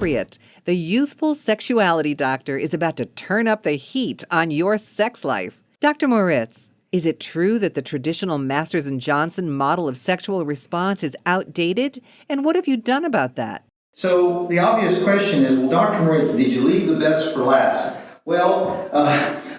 appropriate. The Youthful Sexuality Doctor is about to turn up the heat on your sex life. Dr. Moricz, is it true that the traditional Masters and Johnson model of sexual response is outdated? And what have you done about that? So the obvious question is, well, Dr. Moricz, did you leave the best for last? Well,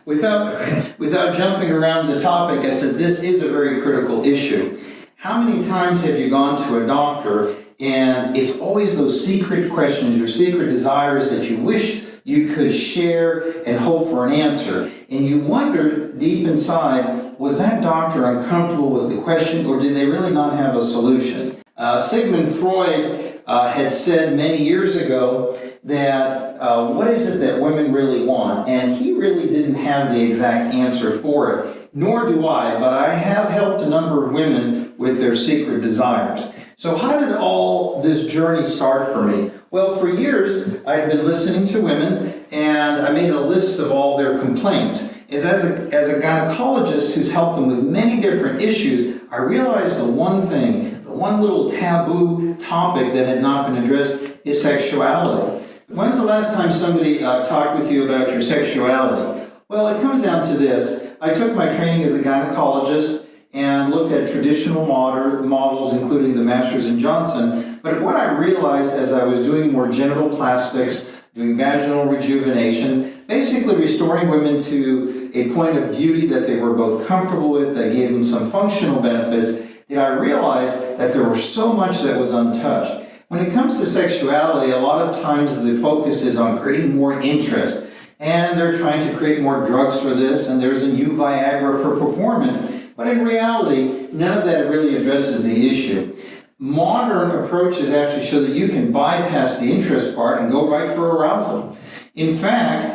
without jumping around the topic, I said this is a very critical issue. How many times have you gone to a doctor and it's always those secret questions, your secret desires that you wish you could share and hope for an answer, and you wonder deep inside, was that doctor uncomfortable with the question, or did they really not have a solution? Sigmund Freud had said many years ago that what is it that women really want? And he really didn't have the exact answer for it, nor do I, but I have helped a number of women with their secret desires. So how did all this journey start for me? Well, for years, I'd been listening to women, and I made a list of all their complaints. As a gynecologist who's helped them with many different issues, I realized the one thing, the one little taboo topic that had not been addressed is sexuality. When's the last time somebody talked with you about your sexuality? Well, it comes down to this. I took my training as a gynecologist and looked at traditional models, including the Masters and Johnson. But what I realized as I was doing more genital plastics, doing vaginal rejuvenation, basically restoring women to a point of beauty that they were both comfortable with, that gave them some functional benefits, that I realized that there was so much that was untouched. When it comes to sexuality, a lot of times the focus is on creating more interest. And they're trying to create more drugs for this, and there's a new Viagra for performance. But in reality, none of that really addresses the issue. Modern approaches actually show that you can bypass the interest part and go right for arousal. In fact,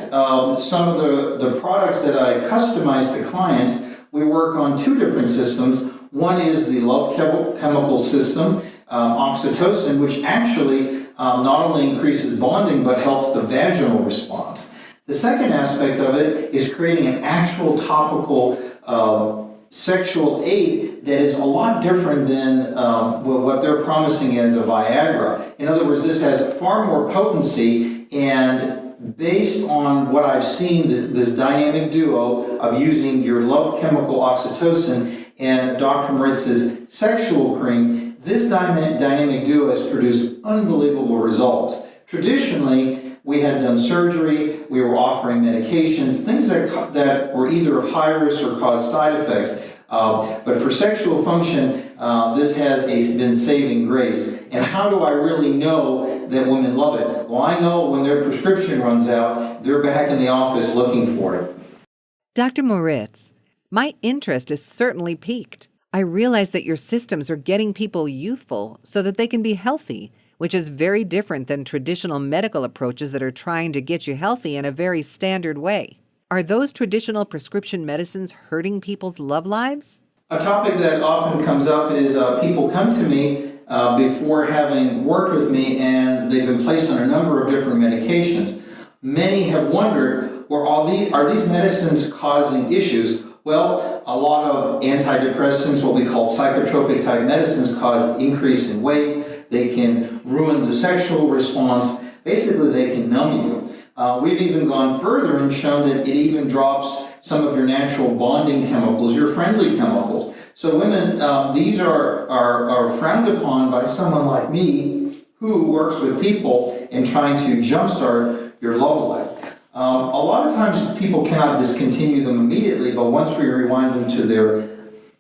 some of the products that I customize to clients, we work on two different systems. One is the love chemical system, oxytocin, which actually not only increases bonding but helps the vaginal response. The second aspect of it is creating an actual topical sexual aid that is a lot different than what they're promising as a Viagra. In other words, this has far more potency, and based on what I've seen, this dynamic duo of using your love chemical oxytocin and Dr. Moritz's sexual cream, this dynamic duo has produced unbelievable results. Traditionally, we had done surgery, we were offering medications, things that were either of high risk or caused side effects. But for sexual function, this has been saving grace. And how do I really know that women love it? Well, I know when their prescription runs out, they're back in the office looking for it. Dr. Moricz, my interest is certainly piqued. I realize that your systems are getting people youthful so that they can be healthy, which is very different than traditional medical approaches that are trying to get you healthy in a very standard way. Are those traditional prescription medicines hurting people's love lives? A topic that often comes up is people come to me before having worked with me, and they've been placed on a number of different medications. Many have wondered, well, are these medicines causing issues? Well, a lot of antidepressants, what we call psychotropic type medicines, cause increase in weight. They can ruin the sexual response. Basically, they can numb you. We've even gone further and shown that it even drops some of your natural bonding chemicals, your friendly chemicals. So women, these are frowned upon by someone like me who works with people in trying to jumpstart your love life. A lot of times people cannot discontinue them immediately, but once we rewind them to their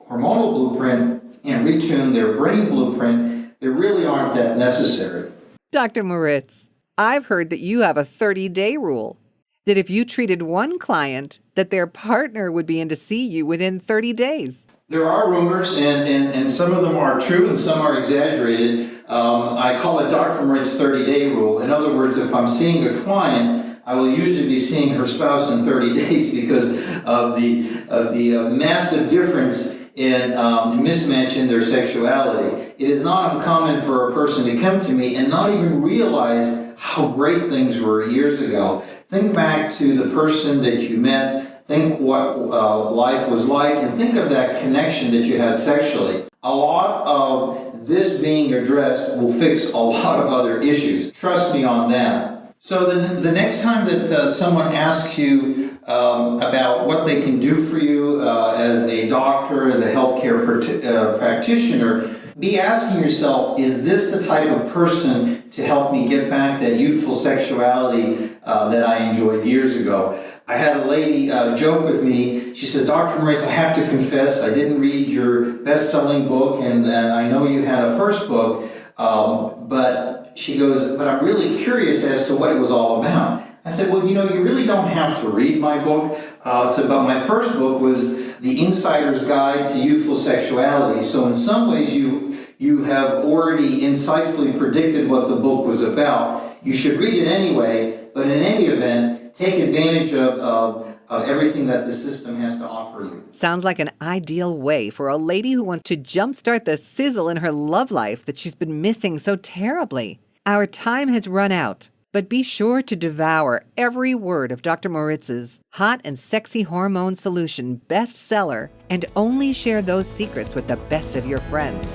hormonal blueprint and retune their brain blueprint, they really aren't that necessary. Dr. Moricz, I've heard that you have a 30-day rule, that if you treated one client, that their partner would be in to see you within 30 days. There are rumors, and some of them are true and some are exaggerated. I call it Dr. Moritz's 30-day rule. In other words, if I'm seeing a client, I will usually be seeing her spouse in 30 days because of the massive difference in mismatch in their sexuality. It is not uncommon for a person to come to me and not even realize how great things were years ago. Think back to the person that you met, think what life was like, and think of that connection that you had sexually. A lot of this being addressed will fix a lot of other issues. Trust me on that. So the next time that someone asks you about what they can do for you as a doctor, as a healthcare practitioner, be asking yourself, is this the type of person to help me get back that youthful sexuality that I enjoyed years ago? I had a lady joke with me. She said, Dr. Moricz, I have to confess, I didn't read your best-selling book, and I know you had a first book, but she goes, but I'm really curious as to what it was all about. I said, well, you really don't have to read my book. But my first book was The Insider's Guide to Youthful Sexuality. So in some ways, you have already insightfully predicted what the book was about. You should read it anyway, but in any event, take advantage of everything that the system has to offer you. Sounds like an ideal way for a lady who wants to jumpstart the sizzle in her love life that she's been missing so terribly. Our time has run out, but be sure to devour every word of Dr. Moritz's hot and sexy hormone solution bestseller and only share those secrets with the best of your friends.